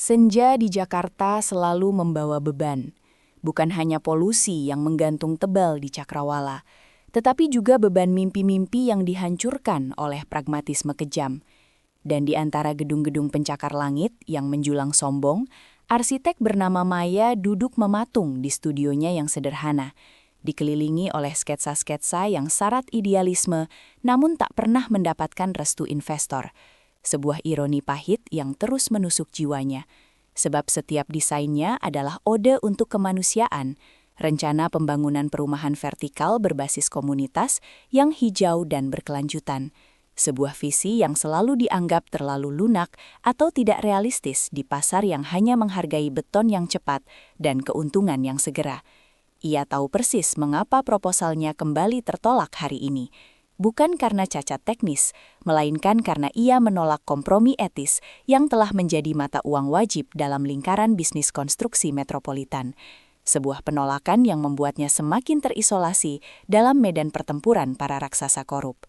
Senja di Jakarta selalu membawa beban. Bukan hanya polusi yang menggantung tebal di cakrawala, tetapi juga beban mimpi-mimpi yang dihancurkan oleh pragmatisme kejam. Dan di antara gedung-gedung pencakar langit yang menjulang sombong, arsitek bernama Maya duduk mematung di studionya yang sederhana, dikelilingi oleh sketsa-sketsa yang syarat idealisme namun tak pernah mendapatkan restu investor. Sebuah ironi pahit yang terus menusuk jiwanya. Sebab setiap desainnya adalah ode untuk kemanusiaan, rencana pembangunan perumahan vertikal berbasis komunitas yang hijau dan berkelanjutan. Sebuah visi yang selalu dianggap terlalu lunak atau tidak realistis di pasar yang hanya menghargai beton yang cepat dan keuntungan yang segera. Ia tahu persis mengapa proposalnya kembali tertolak hari ini. Bukan karena cacat teknis, melainkan karena ia menolak kompromi etis yang telah menjadi mata uang wajib dalam lingkaran bisnis konstruksi metropolitan. Sebuah penolakan yang membuatnya semakin terisolasi dalam medan pertempuran para raksasa korup.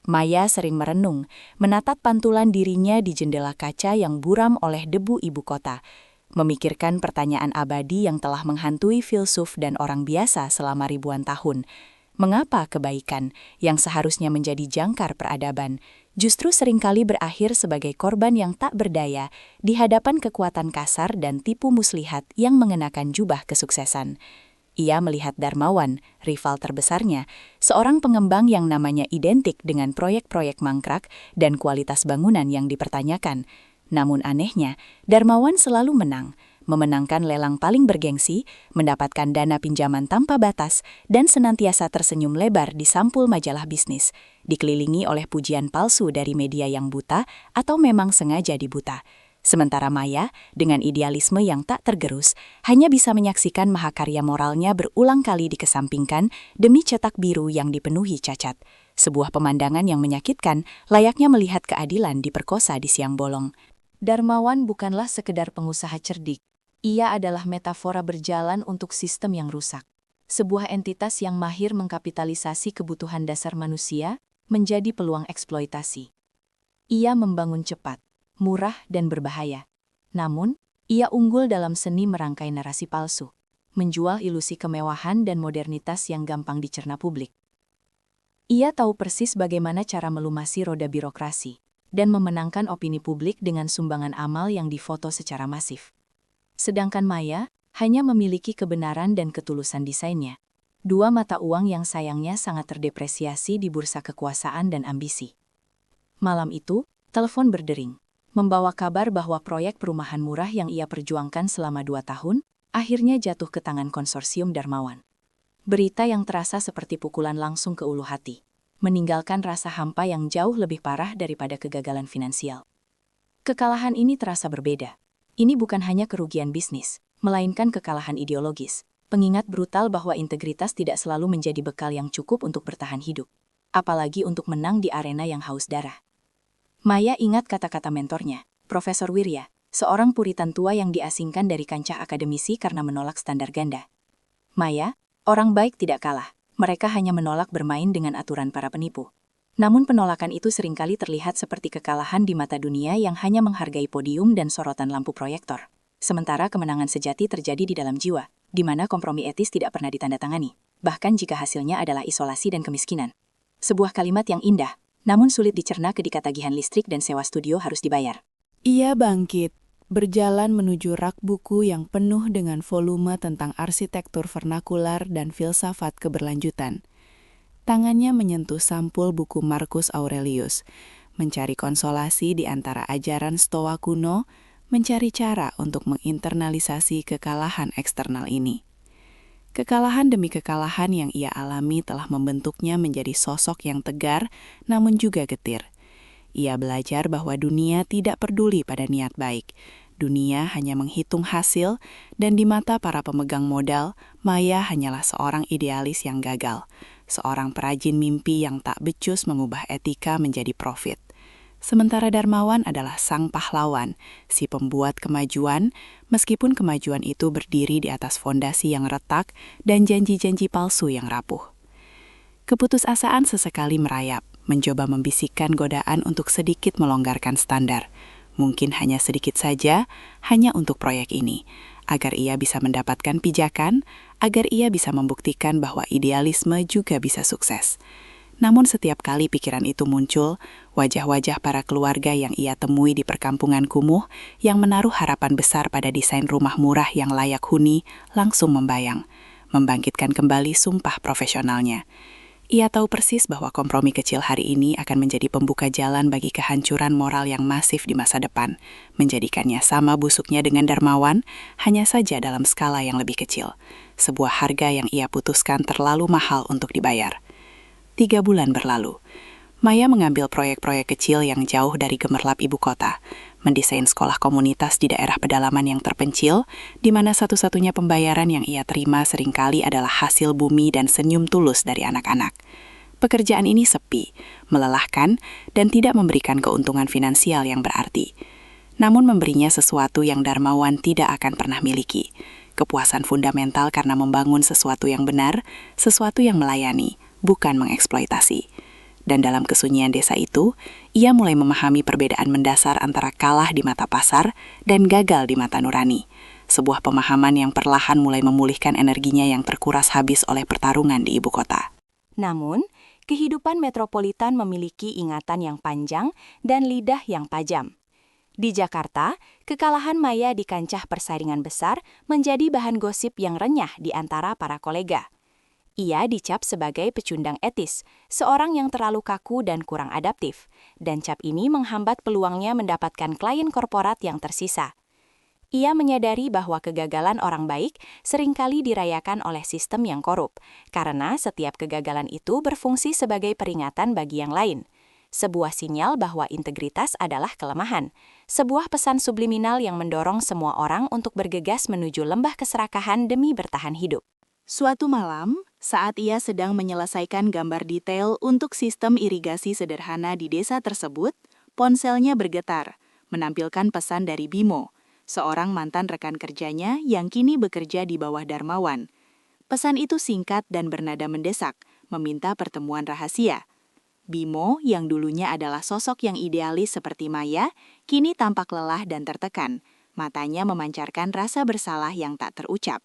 Maya sering merenung, menatap pantulan dirinya di jendela kaca yang buram oleh debu ibu kota, memikirkan pertanyaan abadi yang telah menghantui filsuf dan orang biasa selama ribuan tahun. Mengapa kebaikan, yang seharusnya menjadi jangkar peradaban, justru seringkali berakhir sebagai korban yang tak berdaya di hadapan kekuatan kasar dan tipu muslihat yang mengenakan jubah kesuksesan? Ia melihat Darmawan, rival terbesarnya, seorang pengembang yang namanya identik dengan proyek-proyek mangkrak dan kualitas bangunan yang dipertanyakan. Namun anehnya, Darmawan selalu menang, memenangkan lelang paling bergengsi, mendapatkan dana pinjaman tanpa batas, dan senantiasa tersenyum lebar di sampul majalah bisnis, dikelilingi oleh pujian palsu dari media yang buta atau memang sengaja dibuta. Sementara Maya, dengan idealisme yang tak tergerus, hanya bisa menyaksikan mahakarya moralnya berulang kali dikesampingkan demi cetak biru yang dipenuhi cacat. Sebuah pemandangan yang menyakitkan, layaknya melihat keadilan diperkosa di siang bolong. Darmawan bukanlah sekedar pengusaha cerdik. Ia adalah metafora berjalan untuk sistem yang rusak. Sebuah entitas yang mahir mengkapitalisasi kebutuhan dasar manusia menjadi peluang eksploitasi. Ia membangun cepat, murah, dan berbahaya. Namun, ia unggul dalam seni merangkai narasi palsu, menjual ilusi kemewahan dan modernitas yang gampang dicerna publik. Ia tahu persis bagaimana cara melumasi roda birokrasi dan memenangkan opini publik dengan sumbangan amal yang difoto secara masif. Sedangkan Maya hanya memiliki kebenaran dan ketulusan desainnya. Dua mata uang yang sayangnya sangat terdepresiasi di bursa kekuasaan dan ambisi. Malam itu, telepon berdering, membawa kabar bahwa proyek perumahan murah yang ia perjuangkan selama 2 tahun, akhirnya jatuh ke tangan konsorsium Darmawan. Berita yang terasa seperti pukulan langsung ke ulu hati, meninggalkan rasa hampa yang jauh lebih parah daripada kegagalan finansial. Kekalahan ini terasa berbeda. Ini bukan hanya kerugian bisnis, melainkan kekalahan ideologis. Pengingat brutal bahwa integritas tidak selalu menjadi bekal yang cukup untuk bertahan hidup, apalagi untuk menang di arena yang haus darah. Maya ingat kata-kata mentornya, Profesor Wirya, seorang puritan tua yang diasingkan dari kancah akademisi karena menolak standar ganda. Maya, orang baik tidak kalah, mereka hanya menolak bermain dengan aturan para penipu. Namun penolakan itu seringkali terlihat seperti kekalahan di mata dunia yang hanya menghargai podium dan sorotan lampu proyektor. Sementara kemenangan sejati terjadi di dalam jiwa, di mana kompromi etis tidak pernah ditandatangani, bahkan jika hasilnya adalah isolasi dan kemiskinan. Sebuah kalimat yang indah, namun sulit dicerna ketika tagihan listrik dan sewa studio harus dibayar. Ia bangkit, berjalan menuju rak buku yang penuh dengan volume tentang arsitektur vernakular dan filsafat keberlanjutan. Tangannya menyentuh sampul buku Marcus Aurelius, mencari konsolasi di antara ajaran Stoa kuno, mencari cara untuk menginternalisasi kekalahan eksternal ini. Kekalahan demi kekalahan yang ia alami telah membentuknya menjadi sosok yang tegar, namun juga getir. Ia belajar bahwa dunia tidak peduli pada niat baik. Dunia hanya menghitung hasil, dan di mata para pemegang modal, Maya hanyalah seorang idealis yang gagal, seorang perajin mimpi yang tak becus mengubah etika menjadi profit. Sementara Darmawan adalah sang pahlawan, si pembuat kemajuan, meskipun kemajuan itu berdiri di atas fondasi yang retak dan janji-janji palsu yang rapuh. Keputusasaan sesekali merayap, mencoba membisikkan godaan untuk sedikit melonggarkan standar, Mungkin hanya sedikit saja, hanya untuk proyek ini, agar ia bisa mendapatkan pijakan, agar ia bisa membuktikan bahwa idealisme juga bisa sukses. Namun setiap kali pikiran itu muncul, wajah-wajah para keluarga yang ia temui di perkampungan kumuh yang menaruh harapan besar pada desain rumah murah yang layak huni langsung membayang, membangkitkan kembali sumpah profesionalnya. Ia tahu persis bahwa kompromi kecil hari ini akan menjadi pembuka jalan bagi kehancuran moral yang masif di masa depan, menjadikannya sama busuknya dengan Darmawan, hanya saja dalam skala yang lebih kecil. Sebuah harga yang ia putuskan terlalu mahal untuk dibayar. 3 bulan berlalu. Maya mengambil proyek-proyek kecil yang jauh dari gemerlap ibu kota, mendesain sekolah komunitas di daerah pedalaman yang terpencil, di mana satu-satunya pembayaran yang ia terima seringkali adalah hasil bumi dan senyum tulus dari anak-anak. Pekerjaan ini sepi, melelahkan, dan tidak memberikan keuntungan finansial yang berarti. Namun memberinya sesuatu yang Darmawan tidak akan pernah miliki. Kepuasan fundamental karena membangun sesuatu yang benar, sesuatu yang melayani, bukan mengeksploitasi. Dan dalam kesunyian desa itu, ia mulai memahami perbedaan mendasar antara kalah di mata pasar dan gagal di mata nurani. Sebuah pemahaman yang perlahan mulai memulihkan energinya yang terkuras habis oleh pertarungan di ibu kota. Namun, kehidupan metropolitan memiliki ingatan yang panjang dan lidah yang tajam. Di Jakarta, kekalahan Maya di kancah persaingan besar menjadi bahan gosip yang renyah di antara para kolega. Ia dicap sebagai pecundang etis, seorang yang terlalu kaku dan kurang adaptif, dan cap ini menghambat peluangnya mendapatkan klien korporat yang tersisa. Ia menyadari bahwa kegagalan orang baik seringkali dirayakan oleh sistem yang korup, karena setiap kegagalan itu berfungsi sebagai peringatan bagi yang lain. Sebuah sinyal bahwa integritas adalah kelemahan, sebuah pesan subliminal yang mendorong semua orang untuk bergegas menuju lembah keserakahan demi bertahan hidup. Suatu malam, saat ia sedang menyelesaikan gambar detail untuk sistem irigasi sederhana di desa tersebut, ponselnya bergetar, menampilkan pesan dari Bimo, seorang mantan rekan kerjanya yang kini bekerja di bawah Darmawan. Pesan itu singkat dan bernada mendesak, meminta pertemuan rahasia. Bimo, yang dulunya adalah sosok yang idealis seperti Maya, kini tampak lelah dan tertekan. Matanya memancarkan rasa bersalah yang tak terucap.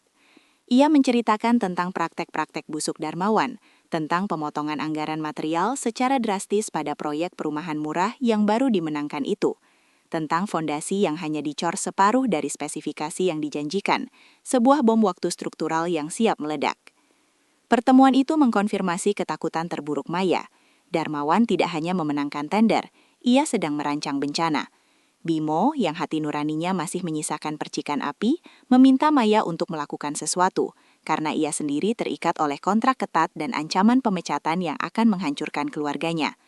Ia menceritakan tentang praktek-praktek busuk Darmawan, tentang pemotongan anggaran material secara drastis pada proyek perumahan murah yang baru dimenangkan itu, tentang fondasi yang hanya dicor separuh dari spesifikasi yang dijanjikan, sebuah bom waktu struktural yang siap meledak. Pertemuan itu mengkonfirmasi ketakutan terburuk Maya. Darmawan tidak hanya memenangkan tender, ia sedang merancang bencana. Bimo, yang hati nuraninya masih menyisakan percikan api, meminta Maya untuk melakukan sesuatu, karena ia sendiri terikat oleh kontrak ketat dan ancaman pemecatan yang akan menghancurkan keluarganya.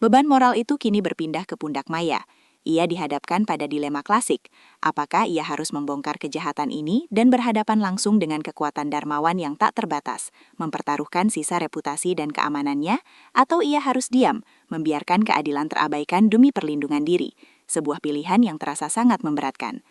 Beban moral itu kini berpindah ke pundak Maya. Ia dihadapkan pada dilema klasik, apakah ia harus membongkar kejahatan ini dan berhadapan langsung dengan kekuatan Darmawan yang tak terbatas, mempertaruhkan sisa reputasi dan keamanannya, atau ia harus diam, membiarkan keadilan terabaikan demi perlindungan diri, sebuah pilihan yang terasa sangat memberatkan.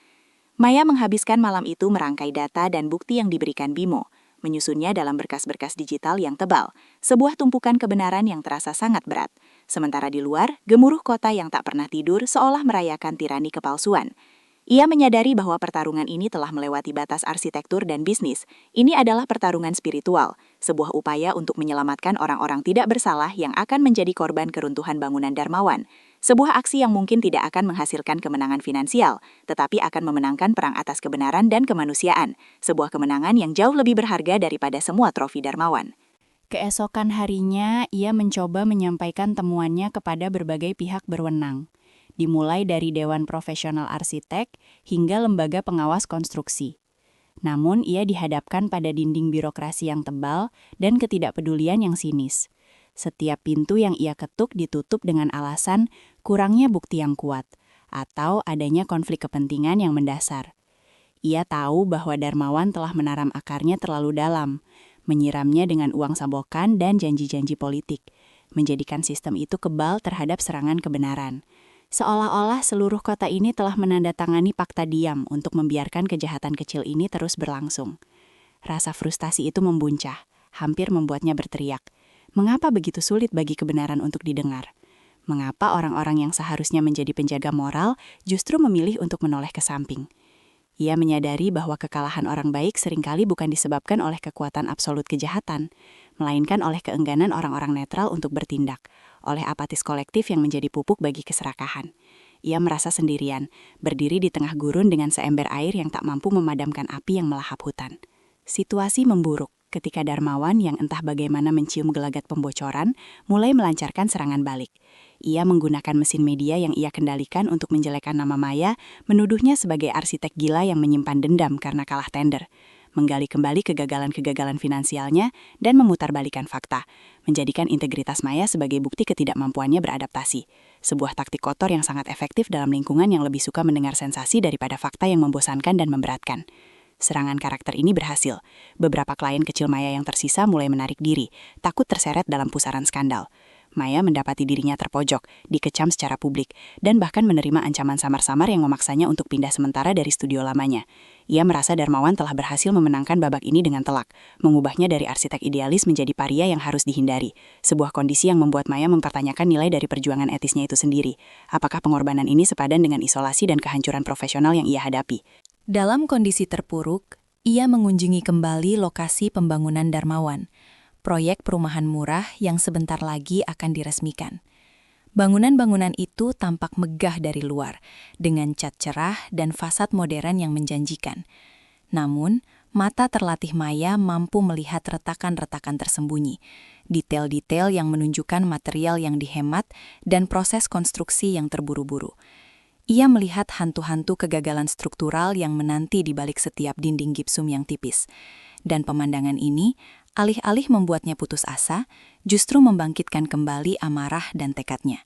Maya menghabiskan malam itu merangkai data dan bukti yang diberikan Bimo, menyusunnya dalam berkas-berkas digital yang tebal, sebuah tumpukan kebenaran yang terasa sangat berat. Sementara di luar, gemuruh kota yang tak pernah tidur seolah merayakan tirani kepalsuan. Ia menyadari bahwa pertarungan ini telah melewati batas arsitektur dan bisnis. Ini adalah pertarungan spiritual, sebuah upaya untuk menyelamatkan orang-orang tidak bersalah yang akan menjadi korban keruntuhan bangunan Darmawan. Sebuah aksi yang mungkin tidak akan menghasilkan kemenangan finansial, tetapi akan memenangkan perang atas kebenaran dan kemanusiaan. Sebuah kemenangan yang jauh lebih berharga daripada semua trofi Darmawan. Keesokan harinya, ia mencoba menyampaikan temuannya kepada berbagai pihak berwenang, dimulai dari Dewan Profesional Arsitek hingga lembaga pengawas konstruksi. Namun, ia dihadapkan pada dinding birokrasi yang tebal dan ketidakpedulian yang sinis. Setiap pintu yang ia ketuk ditutup dengan alasan kurangnya bukti yang kuat, atau adanya konflik kepentingan yang mendasar. Ia tahu bahwa Darmawan telah menaram akarnya terlalu dalam, menyiramnya dengan uang sabokan dan janji-janji politik, menjadikan sistem itu kebal terhadap serangan kebenaran. Seolah-olah seluruh kota ini telah menandatangani fakta diam untuk membiarkan kejahatan kecil ini terus berlangsung. Rasa frustasi itu membuncah, hampir membuatnya berteriak. Mengapa begitu sulit bagi kebenaran untuk didengar? Mengapa orang-orang yang seharusnya menjadi penjaga moral justru memilih untuk menoleh ke samping? Ia menyadari bahwa kekalahan orang baik seringkali bukan disebabkan oleh kekuatan absolut kejahatan, melainkan oleh keengganan orang-orang netral untuk bertindak, oleh apatis kolektif yang menjadi pupuk bagi keserakahan. Ia merasa sendirian, berdiri di tengah gurun dengan seember air yang tak mampu memadamkan api yang melahap hutan. Situasi memburuk ketika Darmawan yang entah bagaimana mencium gelagat pembocoran mulai melancarkan serangan balik. Ia menggunakan mesin media yang ia kendalikan untuk menjelekkan nama Maya, menuduhnya sebagai arsitek gila yang menyimpan dendam karena kalah tender, menggali kembali kegagalan-kegagalan finansialnya, dan memutarbalikkan fakta, menjadikan integritas Maya sebagai bukti ketidakmampuannya beradaptasi. Sebuah taktik kotor yang sangat efektif dalam lingkungan yang lebih suka mendengar sensasi daripada fakta yang membosankan dan memberatkan. Serangan karakter ini berhasil. Beberapa klien kecil Maya yang tersisa mulai menarik diri, takut terseret dalam pusaran skandal. Maya mendapati dirinya terpojok, dikecam secara publik, dan bahkan menerima ancaman samar-samar yang memaksanya untuk pindah sementara dari studio lamanya. Ia merasa Darmawan telah berhasil memenangkan babak ini dengan telak, mengubahnya dari arsitek idealis menjadi paria yang harus dihindari. Sebuah kondisi yang membuat Maya mempertanyakan nilai dari perjuangan etisnya itu sendiri. Apakah pengorbanan ini sepadan dengan isolasi dan kehancuran profesional yang ia hadapi? Dalam kondisi terpuruk, ia mengunjungi kembali lokasi pembangunan Darmawan, proyek perumahan murah yang sebentar lagi akan diresmikan. Bangunan-bangunan itu tampak megah dari luar, dengan cat cerah dan fasad modern yang menjanjikan. Namun, mata terlatih Maya mampu melihat retakan-retakan tersembunyi, detail-detail yang menunjukkan material yang dihemat dan proses konstruksi yang terburu-buru. Ia melihat hantu-hantu kegagalan struktural yang menanti di balik setiap dinding gipsum yang tipis. Dan pemandangan ini, alih-alih membuatnya putus asa, justru membangkitkan kembali amarah dan tekadnya.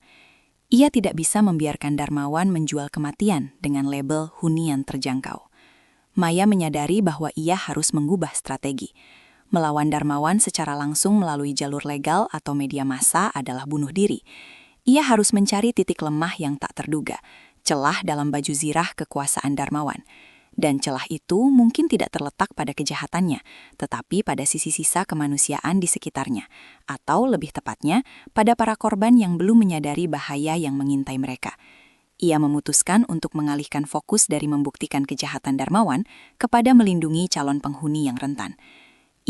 Ia tidak bisa membiarkan Darmawan menjual kematian dengan label hunian terjangkau. Maya menyadari bahwa ia harus mengubah strategi. Melawan Darmawan secara langsung melalui jalur legal atau media massa adalah bunuh diri. Ia harus mencari titik lemah yang tak terduga, celah dalam baju zirah kekuasaan Darmawan. Dan celah itu mungkin tidak terletak pada kejahatannya, tetapi pada sisi sisa kemanusiaan di sekitarnya, atau lebih tepatnya, pada para korban yang belum menyadari bahaya yang mengintai mereka. Ia memutuskan untuk mengalihkan fokus dari membuktikan kejahatan Darmawan kepada melindungi calon penghuni yang rentan.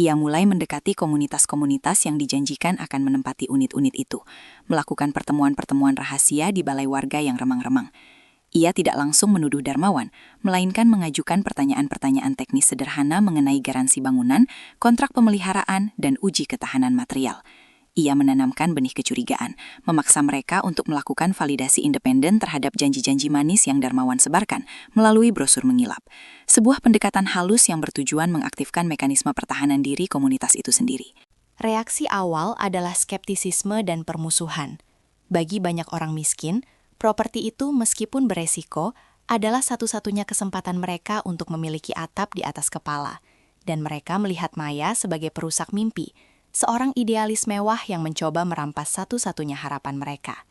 Ia mulai mendekati komunitas-komunitas yang dijanjikan akan menempati unit-unit itu, melakukan pertemuan-pertemuan rahasia di balai warga yang remang-remang. Ia tidak langsung menuduh Darmawan, melainkan mengajukan pertanyaan-pertanyaan teknis sederhana mengenai garansi bangunan, kontrak pemeliharaan, dan uji ketahanan material. Ia menanamkan benih kecurigaan, memaksa mereka untuk melakukan validasi independen terhadap janji-janji manis yang Darmawan sebarkan melalui brosur mengilap. Sebuah pendekatan halus yang bertujuan mengaktifkan mekanisme pertahanan diri komunitas itu sendiri. Reaksi awal adalah skeptisisme dan permusuhan. Bagi banyak orang miskin, properti itu meskipun beresiko adalah satu-satunya kesempatan mereka untuk memiliki atap di atas kepala. Dan mereka melihat Maya sebagai perusak mimpi, seorang idealis mewah yang mencoba merampas satu-satunya harapan mereka.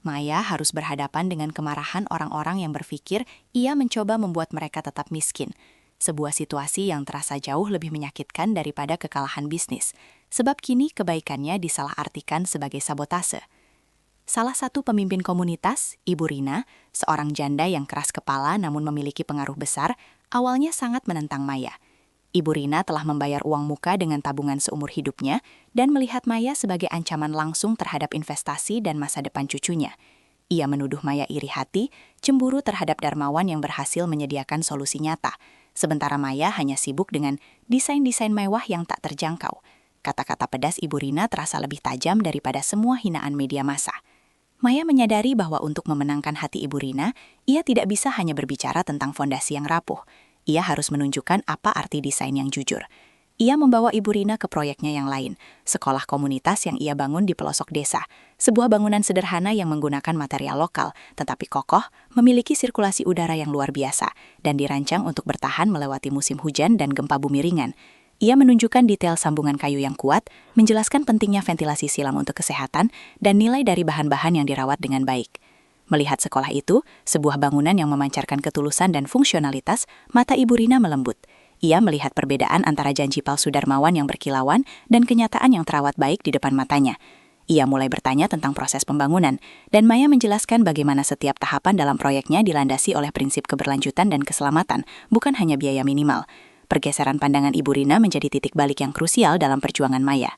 Maya harus berhadapan dengan kemarahan orang-orang yang berpikir ia mencoba membuat mereka tetap miskin. Sebuah situasi yang terasa jauh lebih menyakitkan daripada kekalahan bisnis, sebab kini kebaikannya disalahartikan sebagai sabotase. Salah satu pemimpin komunitas, Ibu Rina, seorang janda yang keras kepala namun memiliki pengaruh besar, awalnya sangat menentang Maya. Ibu Rina telah membayar uang muka dengan tabungan seumur hidupnya dan melihat Maya sebagai ancaman langsung terhadap investasi dan masa depan cucunya. Ia menuduh Maya iri hati, cemburu terhadap Darmawan yang berhasil menyediakan solusi nyata, sementara Maya hanya sibuk dengan desain-desain mewah yang tak terjangkau. Kata-kata pedas Ibu Rina terasa lebih tajam daripada semua hinaan media massa. Maya menyadari bahwa untuk memenangkan hati Ibu Rina, ia tidak bisa hanya berbicara tentang fondasi yang rapuh. Ia harus menunjukkan apa arti desain yang jujur. Ia membawa Ibu Rina ke proyeknya yang lain, sekolah komunitas yang ia bangun di pelosok desa, sebuah bangunan sederhana yang menggunakan material lokal, tetapi kokoh, memiliki sirkulasi udara yang luar biasa, dan dirancang untuk bertahan melewati musim hujan dan gempa bumi ringan. Ia menunjukkan detail sambungan kayu yang kuat, menjelaskan pentingnya ventilasi silang untuk kesehatan, dan nilai dari bahan-bahan yang dirawat dengan baik. Melihat sekolah itu, sebuah bangunan yang memancarkan ketulusan dan fungsionalitas, mata Ibu Rina melembut. Ia melihat perbedaan antara janji palsu Darmawan yang berkilauan dan kenyataan yang terawat baik di depan matanya. Ia mulai bertanya tentang proses pembangunan, dan Maya menjelaskan bagaimana setiap tahapan dalam proyeknya dilandasi oleh prinsip keberlanjutan dan keselamatan, bukan hanya biaya minimal. Pergeseran pandangan Ibu Rina menjadi titik balik yang krusial dalam perjuangan Maya.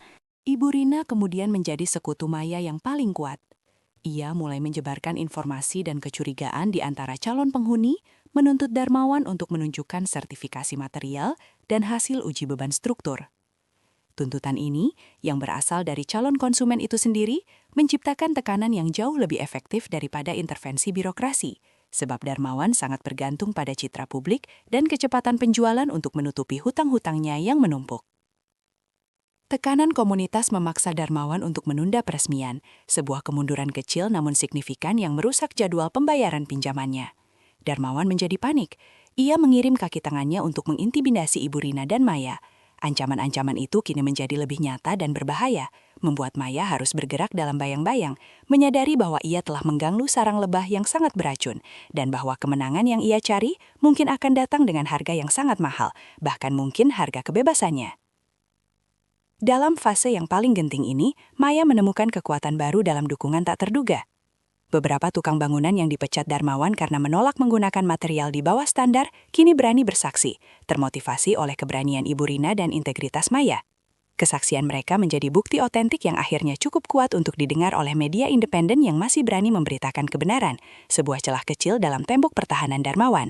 Ibu Rina kemudian menjadi sekutu Maya yang paling kuat. Ia mulai menyebarkan informasi dan kecurigaan di antara calon penghuni, menuntut Darmawan untuk menunjukkan sertifikasi material dan hasil uji beban struktur. Tuntutan ini, yang berasal dari calon konsumen itu sendiri, menciptakan tekanan yang jauh lebih efektif daripada intervensi birokrasi, sebab Darmawan sangat bergantung pada citra publik dan kecepatan penjualan untuk menutupi hutang-hutangnya yang menumpuk. Tekanan komunitas memaksa Darmawan untuk menunda peresmian, sebuah kemunduran kecil namun signifikan yang merusak jadwal pembayaran pinjamannya. Darmawan menjadi panik. Ia mengirim kaki tangannya untuk mengintimidasi Ibu Rina dan Maya. Ancaman-ancaman itu kini menjadi lebih nyata dan berbahaya, membuat Maya harus bergerak dalam bayang-bayang, menyadari bahwa ia telah mengganggu sarang lebah yang sangat beracun, dan bahwa kemenangan yang ia cari mungkin akan datang dengan harga yang sangat mahal, bahkan mungkin harga kebebasannya. Dalam fase yang paling genting ini, Maya menemukan kekuatan baru dalam dukungan tak terduga. Beberapa tukang bangunan yang dipecat Darmawan karena menolak menggunakan material di bawah standar kini berani bersaksi, termotivasi oleh keberanian Ibu Rina dan integritas Maya. Kesaksian mereka menjadi bukti otentik yang akhirnya cukup kuat untuk didengar oleh media independen yang masih berani memberitakan kebenaran, sebuah celah kecil dalam tembok pertahanan Darmawan.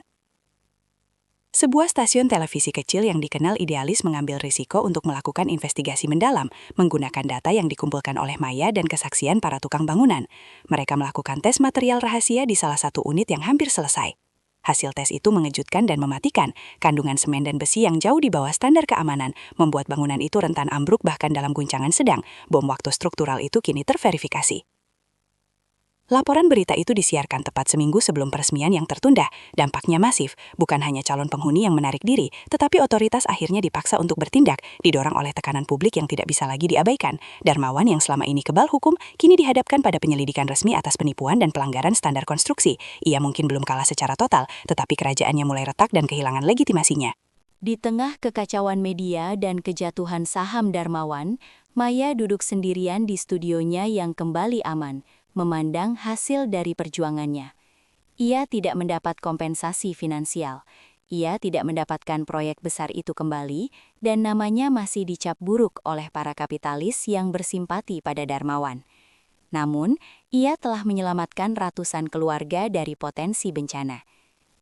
Sebuah stasiun televisi kecil yang dikenal idealis mengambil risiko untuk melakukan investigasi mendalam, menggunakan data yang dikumpulkan oleh Maya dan kesaksian para tukang bangunan. Mereka melakukan tes material rahasia di salah satu unit yang hampir selesai. Hasil tes itu mengejutkan dan mematikan. Kandungan semen dan besi yang jauh di bawah standar keamanan membuat bangunan itu rentan ambruk bahkan dalam guncangan sedang. Bom waktu struktural itu kini terverifikasi. Laporan berita itu disiarkan tepat seminggu sebelum peresmian yang tertunda. Dampaknya masif, bukan hanya calon penghuni yang menarik diri, tetapi otoritas akhirnya dipaksa untuk bertindak, didorong oleh tekanan publik yang tidak bisa lagi diabaikan. Darmawan yang selama ini kebal hukum, kini dihadapkan pada penyelidikan resmi atas penipuan dan pelanggaran standar konstruksi. Ia mungkin belum kalah secara total, tetapi kerajaannya mulai retak dan kehilangan legitimasinya. Di tengah kekacauan media dan kejatuhan saham Darmawan, Maya duduk sendirian di studionya yang kembali aman, memandang hasil dari perjuangannya. Ia tidak mendapat kompensasi finansial. Ia tidak mendapatkan proyek besar itu kembali, dan namanya masih dicap buruk oleh para kapitalis yang bersimpati pada Darmawan. Namun, ia telah menyelamatkan ratusan keluarga dari potensi bencana.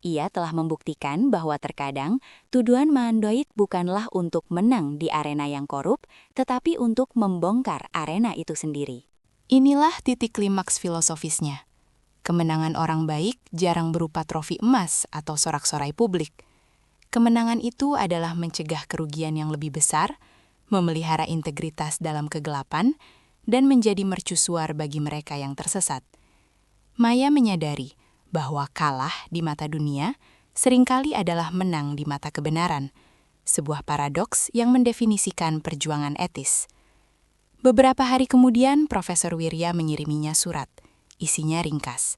Ia telah membuktikan bahwa terkadang tuduhan mandoid bukanlah untuk menang di arena yang korup, tetapi untuk membongkar arena itu sendiri. Inilah titik klimaks filosofisnya. Kemenangan orang baik jarang berupa trofi emas atau sorak-sorai publik. Kemenangan itu adalah mencegah kerugian yang lebih besar, memelihara integritas dalam kegelapan, dan menjadi mercusuar bagi mereka yang tersesat. Maya menyadari bahwa kalah di mata dunia seringkali adalah menang di mata kebenaran, sebuah paradoks yang mendefinisikan perjuangan etis. Beberapa hari kemudian, Profesor Wirya mengiriminya surat. Isinya ringkas.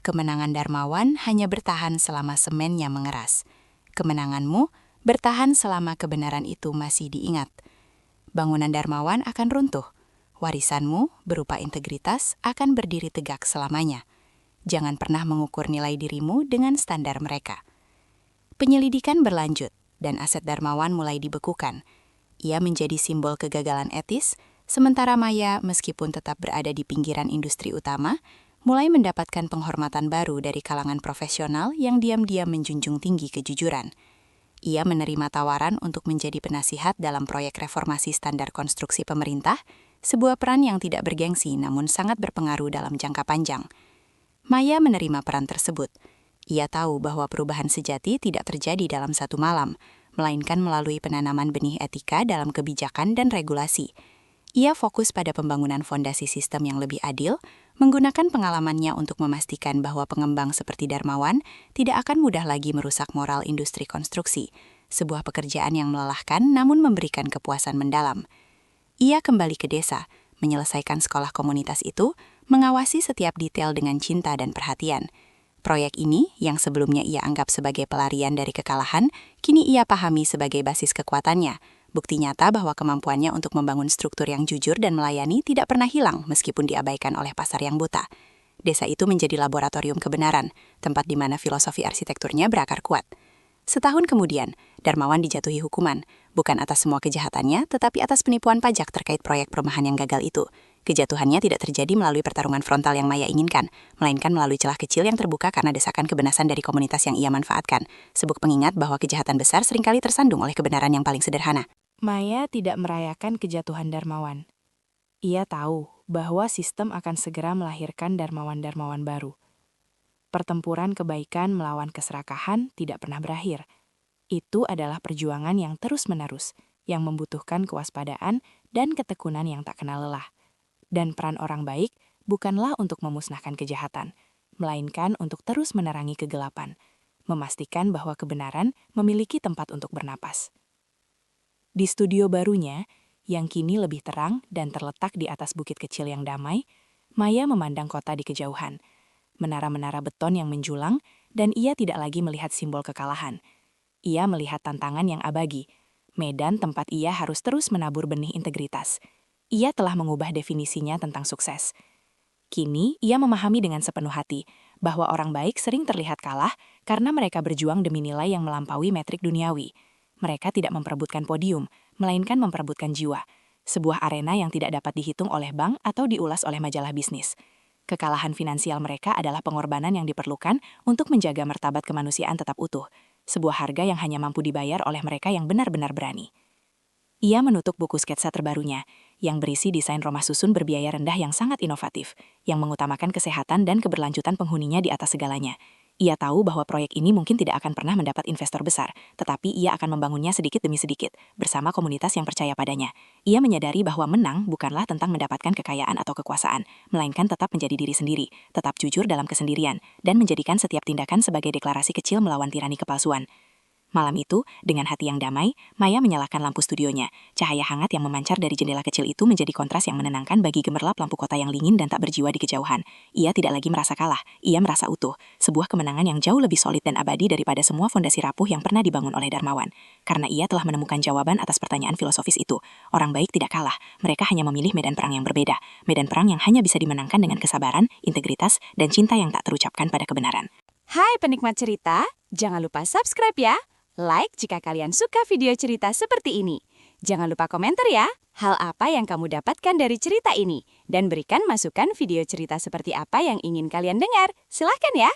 Kemenangan Darmawan hanya bertahan selama semennya mengeras. Kemenanganmu bertahan selama kebenaran itu masih diingat. Bangunan Darmawan akan runtuh. Warisanmu berupa integritas akan berdiri tegak selamanya. Jangan pernah mengukur nilai dirimu dengan standar mereka. Penyelidikan berlanjut, dan aset Darmawan mulai dibekukan. Ia menjadi simbol kegagalan etis, sementara Maya, meskipun tetap berada di pinggiran industri utama, mulai mendapatkan penghormatan baru dari kalangan profesional yang diam-diam menjunjung tinggi kejujuran. Ia menerima tawaran untuk menjadi penasihat dalam proyek reformasi standar konstruksi pemerintah, sebuah peran yang tidak bergengsi namun sangat berpengaruh dalam jangka panjang. Maya menerima peran tersebut. Ia tahu bahwa perubahan sejati tidak terjadi dalam satu malam, melainkan melalui penanaman benih etika dalam kebijakan dan regulasi. Ia fokus pada pembangunan fondasi sistem yang lebih adil, menggunakan pengalamannya untuk memastikan bahwa pengembang seperti Darmawan tidak akan mudah lagi merusak moral industri konstruksi, sebuah pekerjaan yang melelahkan namun memberikan kepuasan mendalam. Ia kembali ke desa, menyelesaikan sekolah komunitas itu, mengawasi setiap detail dengan cinta dan perhatian. Proyek ini, yang sebelumnya ia anggap sebagai pelarian dari kekalahan, kini ia pahami sebagai basis kekuatannya, Bukti nyata bahwa kemampuannya untuk membangun struktur yang jujur dan melayani tidak pernah hilang meskipun diabaikan oleh pasar yang buta. Desa itu menjadi laboratorium kebenaran, tempat di mana filosofi arsitekturnya berakar kuat. Setahun kemudian, Darmawan dijatuhi hukuman, bukan atas semua kejahatannya, tetapi atas penipuan pajak terkait proyek perumahan yang gagal itu. Kejatuhannya tidak terjadi melalui pertarungan frontal yang Maya inginkan, melainkan melalui celah kecil yang terbuka karena desakan kebenaran dari komunitas yang ia manfaatkan. Sebuah pengingat bahwa kejahatan besar seringkali tersandung oleh kebenaran yang paling sederhana. Maya tidak merayakan kejatuhan Darmawan. Ia tahu bahwa sistem akan segera melahirkan Darmawan-Darmawan baru. Pertempuran kebaikan melawan keserakahan tidak pernah berakhir. Itu adalah perjuangan yang terus-menerus, yang membutuhkan kewaspadaan dan ketekunan yang tak kenal lelah. Dan peran orang baik bukanlah untuk memusnahkan kejahatan, melainkan untuk terus menerangi kegelapan, memastikan bahwa kebenaran memiliki tempat untuk bernapas. Di studio barunya, yang kini lebih terang dan terletak di atas bukit kecil yang damai, Maya memandang kota di kejauhan. Menara-menara beton yang menjulang, dan ia tidak lagi melihat simbol kekalahan. Ia melihat tantangan yang abadi, medan tempat ia harus terus menabur benih integritas. Ia telah mengubah definisinya tentang sukses. Kini, ia memahami dengan sepenuh hati bahwa orang baik sering terlihat kalah karena mereka berjuang demi nilai yang melampaui metrik duniawi. Mereka tidak memperebutkan podium, melainkan memperebutkan jiwa. Sebuah arena yang tidak dapat dihitung oleh bank atau diulas oleh majalah bisnis. Kekalahan finansial mereka adalah pengorbanan yang diperlukan untuk menjaga martabat kemanusiaan tetap utuh, sebuah harga yang hanya mampu dibayar oleh mereka yang benar-benar berani. Ia menutup buku sketsa terbarunya, yang berisi desain rumah susun berbiaya rendah yang sangat inovatif, yang mengutamakan kesehatan dan keberlanjutan penghuninya di atas segalanya. Ia tahu bahwa proyek ini mungkin tidak akan pernah mendapat investor besar, tetapi ia akan membangunnya sedikit demi sedikit, bersama komunitas yang percaya padanya. Ia menyadari bahwa menang bukanlah tentang mendapatkan kekayaan atau kekuasaan, melainkan tetap menjadi diri sendiri, tetap jujur dalam kesendirian, dan menjadikan setiap tindakan sebagai deklarasi kecil melawan tirani kepalsuan. Malam itu, dengan hati yang damai, Maya menyalakan lampu studionya. Cahaya hangat yang memancar dari jendela kecil itu menjadi kontras yang menenangkan bagi gemerlap lampu kota yang dingin dan tak berjiwa di kejauhan. Ia tidak lagi merasa kalah, ia merasa utuh. Sebuah kemenangan yang jauh lebih solid dan abadi daripada semua fondasi rapuh yang pernah dibangun oleh Darmawan. Karena ia telah menemukan jawaban atas pertanyaan filosofis itu. Orang baik tidak kalah, mereka hanya memilih medan perang yang berbeda. Medan perang yang hanya bisa dimenangkan dengan kesabaran, integritas, dan cinta yang tak terucapkan pada kebenaran. Hai penikmat cerita, jangan lupa subscribe ya. Like jika kalian suka video cerita seperti ini. Jangan lupa komentar ya, hal apa yang kamu dapatkan dari cerita ini. Dan berikan masukan video cerita seperti apa yang ingin kalian dengar. Silahkan ya.